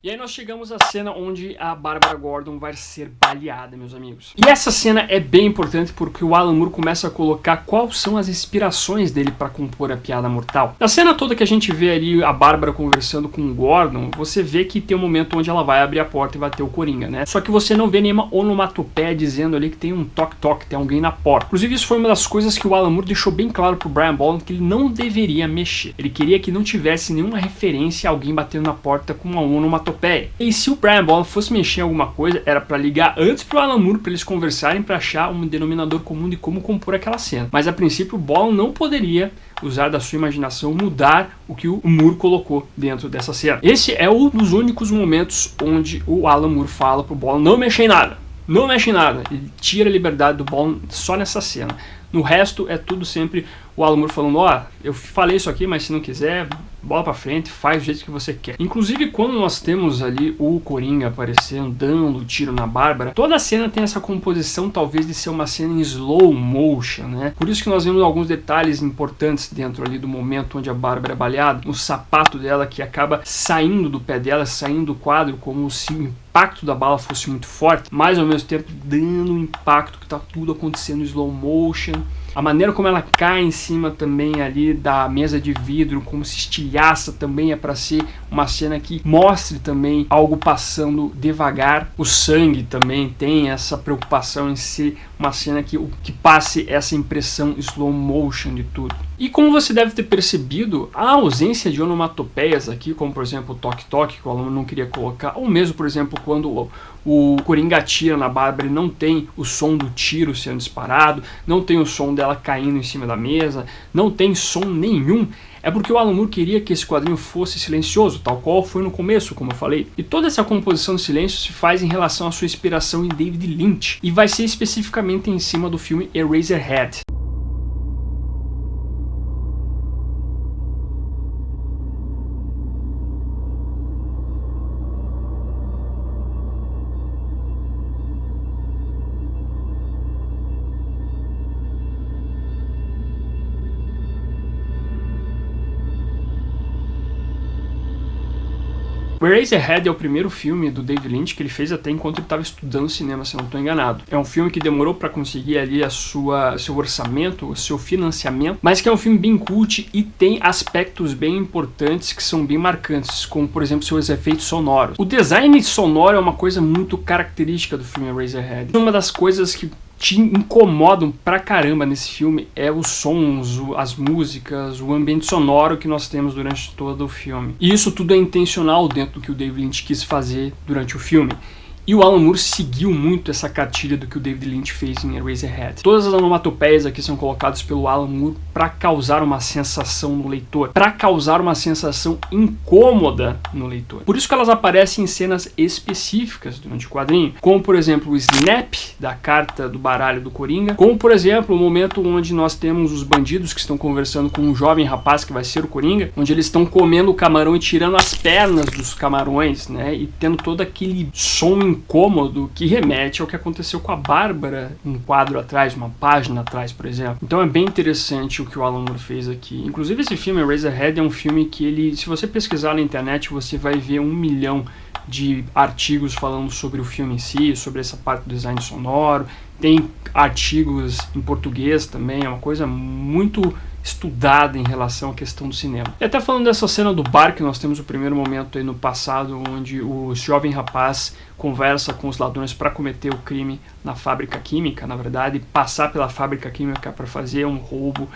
E aí nós chegamos à cena onde a Bárbara Gordon vai ser baleada, meus amigos. E essa cena é bem importante porque o Alan Moore começa a colocar quais são as inspirações dele para compor a piada mortal. Na cena toda que a gente vê ali a Bárbara conversando com o Gordon, você vê que tem um momento onde ela vai abrir a porta e vai ter o Coringa, né? Só que você não vê nenhuma onomatopeia dizendo ali que tem um toque-toque, tem alguém na porta. Inclusive isso foi uma das coisas que o Alan Moore deixou bem claro pro Brian Bolland que ele não deveria mexer. Ele queria que não tivesse nenhuma referência a alguém batendo na porta com uma onomatopeia. E se o Brian Bolland fosse mexer em alguma coisa, era para ligar antes pro Alan Moore para eles conversarem para achar um denominador comum de como compor aquela cena. Mas a princípio o Bolland não poderia usar da sua imaginação, mudar o que o Moore colocou dentro dessa cena. Esse é um dos únicos momentos onde o Alan Moore fala pro Bolland: não mexe em nada, não mexe em nada. Ele tira a liberdade do Bolland só nessa cena. No resto é tudo sempre o Alan Moore falando: ó, eu falei isso aqui, mas se não quiser, bola pra frente, faz do jeito que você quer. Inclusive quando nós temos ali o Coringa aparecendo, dando tiro na Bárbara, toda a cena tem essa composição talvez de ser uma cena em slow motion, né? Por isso que nós vemos alguns detalhes importantes dentro ali do momento onde a Bárbara é baleada, o sapato dela que acaba saindo do pé dela, saindo do quadro, como se o impacto da bala fosse muito forte, mas ao mesmo tempo dando um impacto que tá tudo acontecendo em slow motion. A maneira como ela cai em cima também ali da mesa de vidro, como se estilhaça, também é para ser uma cena que mostre também algo passando devagar. O sangue também tem essa preocupação em ser uma cena que passe essa impressão slow motion de tudo. E como você deve ter percebido, a ausência de onomatopeias aqui, como por exemplo o toque-toque, que o aluno não queria colocar, ou mesmo por exemplo quando o Coringa atira na Bárbara e não tem o som do tiro sendo disparado, não tem o som dela caindo em cima da mesa, não tem som nenhum, é porque o Alan Moore queria que esse quadrinho fosse silencioso, tal qual foi no começo, como eu falei. E toda essa composição de silêncio se faz em relação à sua inspiração em David Lynch, e vai ser especificamente em cima do filme Eraserhead. O Eraserhead é o primeiro filme do David Lynch que ele fez até enquanto ele estava estudando cinema, se eu não estou enganado. É um filme que demorou para conseguir ali seu orçamento, o seu financiamento, mas que é um filme bem cult e tem aspectos bem importantes que são bem marcantes, como por exemplo seus efeitos sonoros. O design sonoro é uma coisa muito característica do filme Eraserhead. Uma das coisas que te incomodam pra caramba nesse filme é os sons, as músicas, o ambiente sonoro que nós temos durante todo o filme. E isso tudo é intencional dentro do que o David Lynch quis fazer durante o filme. E o Alan Moore seguiu muito essa cartilha do que o David Lynch fez em Eraserhead. Todas as onomatopeias aqui são colocadas pelo Alan Moore para causar uma sensação no leitor, para causar uma sensação incômoda no leitor. Por isso que elas aparecem em cenas específicas durante o quadrinho, como por exemplo o snap da carta do baralho do Coringa, como por exemplo o momento onde nós temos os bandidos que estão conversando com um jovem rapaz que vai ser o Coringa, onde eles estão comendo o camarão e tirando as pernas dos camarões, né, e tendo todo aquele som incômodo que remete ao que aconteceu com a Bárbara um quadro atrás, uma página atrás, por exemplo. Então é bem interessante o que o Alan Moore fez aqui. Inclusive esse filme, Eraserhead, é um filme que ele, se você pesquisar na internet, você vai ver 1 milhão de artigos falando sobre o filme em si, sobre essa parte do design sonoro. Tem artigos em português também, é uma coisa muito estudada em relação à questão do cinema. E até falando dessa cena do bar, que nós temos o primeiro momento aí no passado, onde o jovem rapaz conversa com os ladrões para cometer o crime na fábrica química, na verdade, passar pela fábrica química para fazer um roubo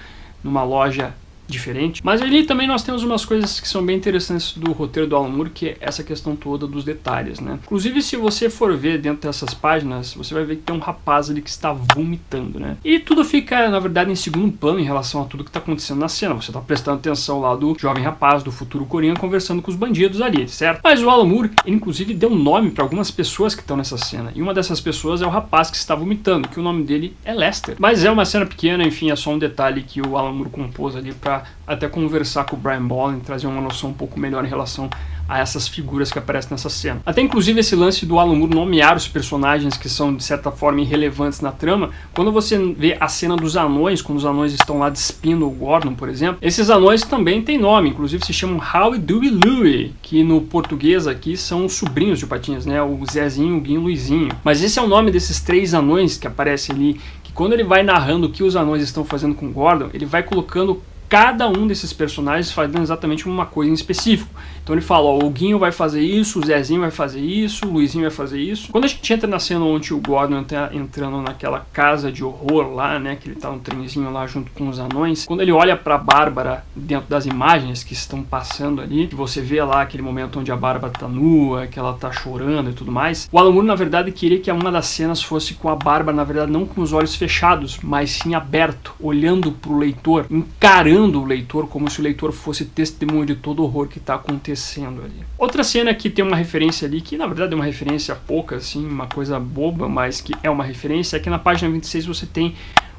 numa loja diferente. Mas ali também nós temos umas coisas que são bem interessantes do roteiro do Alan Moore, que é essa questão toda dos detalhes, né? Inclusive, se você for ver dentro dessas páginas, você vai ver que tem um rapaz ali que está vomitando, né? E tudo fica, na verdade, em segundo plano em relação a tudo que está acontecendo na cena. Você está prestando atenção lá do jovem rapaz, do futuro Coringa, conversando com os bandidos ali, certo? Mas o Alan Moore, ele inclusive deu nome para algumas pessoas que estão nessa cena. E uma dessas pessoas é o rapaz que está vomitando, que o nome dele é Lester. Mas é uma cena pequena, enfim, é só um detalhe que o Alan Moore compôs ali para para até conversar com o Brian Bolland, trazer uma noção um pouco melhor em relação a essas figuras que aparecem nessa cena. Até inclusive esse lance do Alan Moore nomear os personagens que são de certa forma irrelevantes na trama, quando você vê a cena dos anões, quando os anões estão lá despindo o Gordon, por exemplo, esses anões também têm nome, inclusive se chamam Howie, Dewey, Louie, que no português aqui são os sobrinhos de Patinhas, né? O Zezinho, o Guinho e o Luizinho. Mas esse é o nome desses 3 anões que aparecem ali, que quando ele vai narrando o que os anões estão fazendo com o Gordon, ele vai colocando cada um desses personagens fazendo exatamente uma coisa em específico. Então ele fala, ó, o Guinho vai fazer isso, o Zezinho vai fazer isso, o Luizinho vai fazer isso. Quando a gente entra na cena onde o Gordon tá entrando naquela casa de horror lá, né, que ele tá no trenzinho lá junto com os anões, quando ele olha pra Bárbara dentro das imagens que estão passando ali, que você vê lá aquele momento onde a Bárbara tá nua, que ela tá chorando e tudo mais, o Alan Moore na verdade queria que uma das cenas fosse com a Bárbara, na verdade não com os olhos fechados, mas sim aberto, olhando pro leitor, encarando o leitor como se o leitor fosse testemunho de todo o horror que está acontecendo ali. Outra cena que tem uma referência ali, que na verdade é uma referência pouca, assim, uma coisa boba, mas que é uma referência, é que na página 26 você tem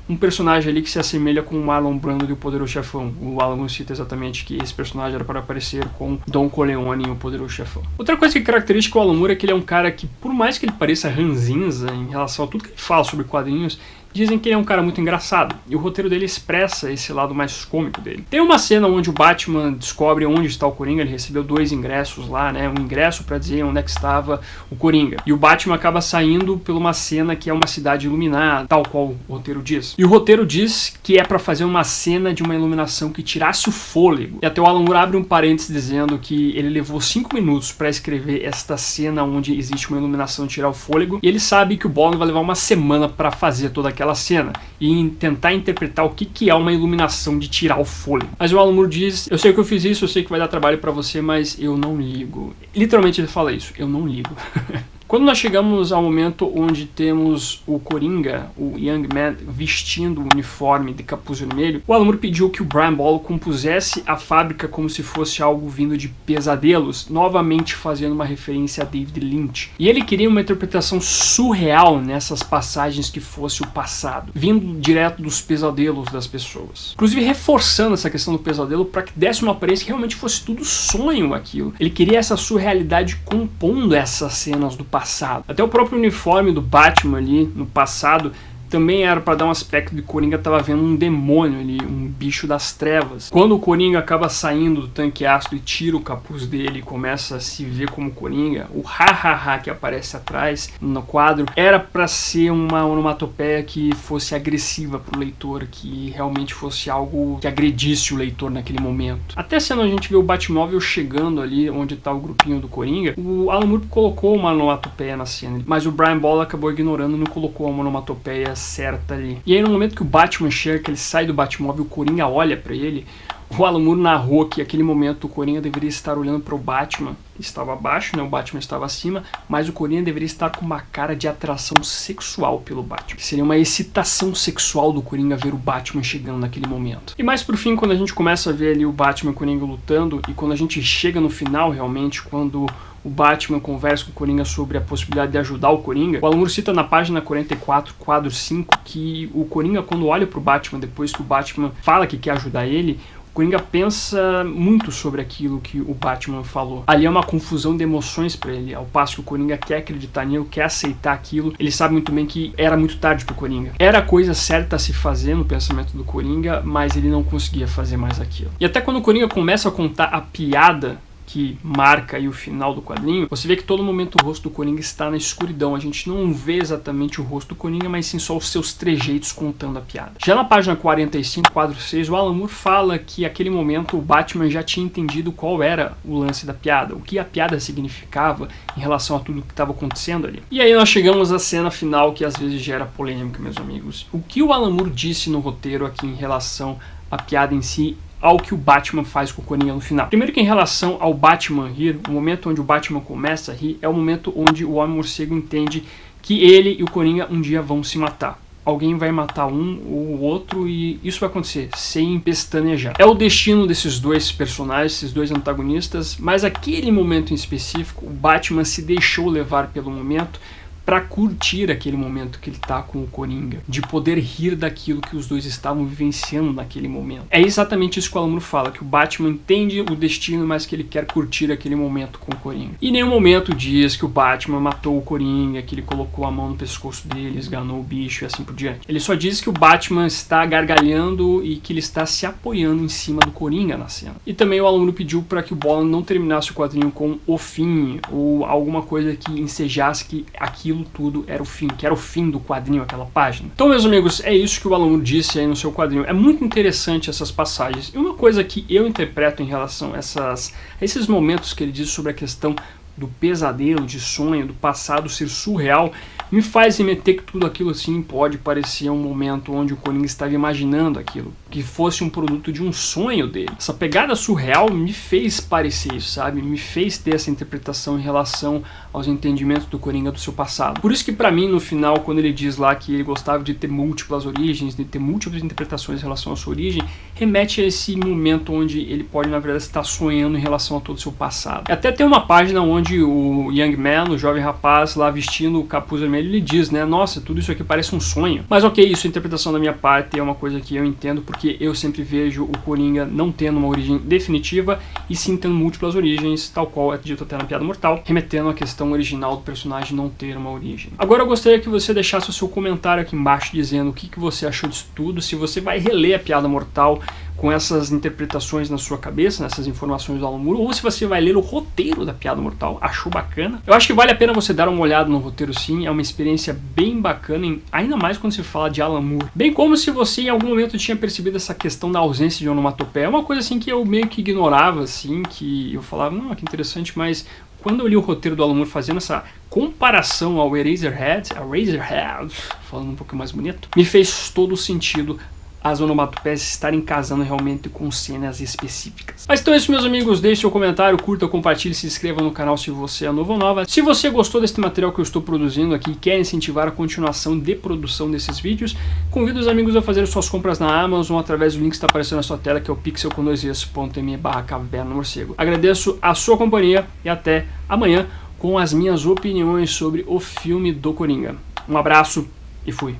um personagem ali que se assemelha com o Marlon Brando de O Poderoso Chefão. O Alan cita exatamente que esse personagem era para aparecer com Don Corleone em O Poderoso Chefão. Outra coisa que caracteriza o Alan Moore é que ele é um cara que, por mais que ele pareça ranzinza em relação a tudo que ele fala sobre quadrinhos, dizem que ele é um cara muito engraçado, e o roteiro dele expressa esse lado mais cômico dele. Tem uma cena onde o Batman descobre onde está o Coringa, ele recebeu 2 ingressos lá, né, um ingresso para dizer onde é que estava o Coringa. E o Batman acaba saindo por uma cena que é uma cidade iluminada, tal qual o roteiro diz. E o roteiro diz que é para fazer uma cena de uma iluminação que tirasse o fôlego. E até o Alan Moore abre um parênteses dizendo que ele levou 5 minutos para escrever esta cena onde existe uma iluminação de tirar o fôlego, e ele sabe que o Bolland vai levar uma semana para fazer toda aquela cena e tentar interpretar o que é uma iluminação de tirar o fôlego. Mas o Alan Moore diz, eu sei que eu fiz isso, eu sei que vai dar trabalho pra você, mas eu não ligo. Literalmente ele fala isso, eu não ligo. Quando nós chegamos ao momento onde temos o Coringa, o Young Man, vestindo o uniforme de capuz vermelho, o Alan Moore pediu que o Brian Bolland compusesse a fábrica como se fosse algo vindo de pesadelos, novamente fazendo uma referência a David Lynch. E ele queria uma interpretação surreal nessas passagens que fosse o passado, vindo direto dos pesadelos das pessoas. Inclusive reforçando essa questão do pesadelo para que desse uma aparência que realmente fosse tudo sonho aquilo. Ele queria essa surrealidade compondo essas cenas do passado. Até o próprio uniforme do Batman ali no passado também era para dar um aspecto de Coringa tava vendo um demônio ali, um bicho das trevas. Quando o Coringa acaba saindo do tanque ácido e tira o capuz dele e começa a se ver como Coringa, o ha-ha-ha que aparece atrás no quadro era para ser uma onomatopeia que fosse agressiva pro leitor, que realmente fosse algo que agredisse o leitor naquele momento. Até sendo a gente vê o Batmóvel chegando ali onde tá o grupinho do Coringa, o Alan Moore colocou uma onomatopeia na cena, mas o Brian Bolland acabou ignorando e não colocou uma onomatopeia certa ali. E aí no momento que o Batman chega, que ele sai do Batmóvel, o Coringa olha pra ele, o Alan Moore narrou que naquele momento o Coringa deveria estar olhando para o Batman, que estava abaixo, né? O Batman estava acima, mas o Coringa deveria estar com uma cara de atração sexual pelo Batman. Que seria uma excitação sexual do Coringa ver o Batman chegando naquele momento. E mais pro fim, quando a gente começa a ver ali o Batman e o Coringa lutando, e quando a gente chega no final realmente, quando o Batman conversa com o Coringa sobre a possibilidade de ajudar o Coringa, o Alan Moore cita na página 44, quadro 5, que o Coringa, quando olha pro Batman, depois que o Batman fala que quer ajudar ele, o Coringa pensa muito sobre aquilo que o Batman falou. Ali é uma confusão de emoções para ele, ao passo que o Coringa quer acreditar nele, quer aceitar aquilo. Ele sabe muito bem que era muito tarde pro Coringa. Era a coisa certa a se fazer no pensamento do Coringa, mas ele não conseguia fazer mais aquilo. E até quando o Coringa começa a contar a piada que marca aí o final do quadrinho, você vê que todo momento o rosto do Coringa está na escuridão. A gente não vê exatamente o rosto do Coringa, mas sim só os seus trejeitos contando a piada. Já na página 45, quadro 6, o Alan Moore fala que naquele momento o Batman já tinha entendido qual era o lance da piada, o que a piada significava em relação a tudo que estava acontecendo ali. E aí nós chegamos à cena final, que às vezes gera polêmica, meus amigos. O que o Alan Moore disse no roteiro aqui em relação à piada em si, ao que o Batman faz com o Coringa no final. Primeiro que em relação ao Batman rir, o momento onde o Batman começa a rir é o momento onde o Homem-Morcego entende que ele e o Coringa um dia vão se matar. Alguém vai matar um ou o outro e isso vai acontecer sem pestanejar. É o destino desses dois personagens, esses dois antagonistas, mas aquele momento em específico, o Batman se deixou levar pelo momento pra curtir aquele momento que ele tá com o Coringa, de poder rir daquilo que os dois estavam vivenciando naquele momento. É exatamente isso que o Alan Moore fala, que o Batman entende o destino, mas que ele quer curtir aquele momento com o Coringa. E em nenhum momento diz que o Batman matou o Coringa, que ele colocou a mão no pescoço dele, esganou o bicho e assim por diante. Ele só diz que o Batman está gargalhando e que ele está se apoiando em cima do Coringa na cena. E também o Alan Moore pediu para que o Bolan não terminasse o quadrinho com o fim, ou alguma coisa que ensejasse que aquilo tudo era o fim, que era o fim do quadrinho, aquela página. Então, meus amigos, é isso que o Alan Moore disse aí no seu quadrinho. É muito interessante essas passagens. E uma coisa que eu interpreto em relação a esses momentos que ele diz sobre a questão do pesadelo, de sonho, do passado ser surreal, me faz remeter que tudo aquilo assim pode parecer um momento onde o Coringa estava imaginando aquilo, que fosse um produto de um sonho dele. Essa pegada surreal me fez parecer isso, sabe? Me fez ter essa interpretação em relação aos entendimentos do Coringa do seu passado. Por isso que pra mim, no final, quando ele diz lá que ele gostava de ter múltiplas origens, de ter múltiplas interpretações em relação à sua origem, remete a esse momento onde ele pode, na verdade, estar sonhando em relação a todo o seu passado. Até tem uma página onde o Young Man, o jovem rapaz, lá vestindo o capuz vermelho, ele diz, né, nossa, tudo isso aqui parece um sonho. Mas ok, isso é interpretação da minha parte, é uma coisa que eu entendo, porque eu sempre vejo o Coringa não tendo uma origem definitiva, e sim tendo múltiplas origens, tal qual é dito até na Piada Mortal, remetendo à questão original do personagem não ter uma origem. Agora eu gostaria que você deixasse o seu comentário aqui embaixo, dizendo o que você achou disso tudo, se você vai reler a Piada Mortal com essas interpretações na sua cabeça, nessas informações do Alan Moore, ou se você vai ler o roteiro da Piada Mortal. Achou bacana? Eu acho que vale a pena você dar uma olhada no roteiro, sim, é uma experiência bem bacana, ainda mais quando se fala de Alan Moore. Bem como se você em algum momento tinha percebido essa questão da ausência de onomatopeia. É uma coisa assim que eu meio que ignorava, assim, que eu falava, não, que interessante, mas quando eu li o roteiro do Alan Moore fazendo essa comparação ao Eraserhead, falando um pouco mais bonito, me fez todo sentido as onomatopeias estarem casando realmente com cenas específicas. Mas então é isso, meus amigos, deixe seu comentário, curta, compartilhe, se inscreva no canal se você é novo ou nova. Se você gostou desse material que eu estou produzindo aqui e quer incentivar a continuação de produção desses vídeos, convido os amigos a fazer suas compras na Amazon através do link que está aparecendo na sua tela, que é o pixel.me/caverna-morcego. Agradeço a sua companhia e até amanhã com as minhas opiniões sobre o filme do Coringa. Um abraço e fui!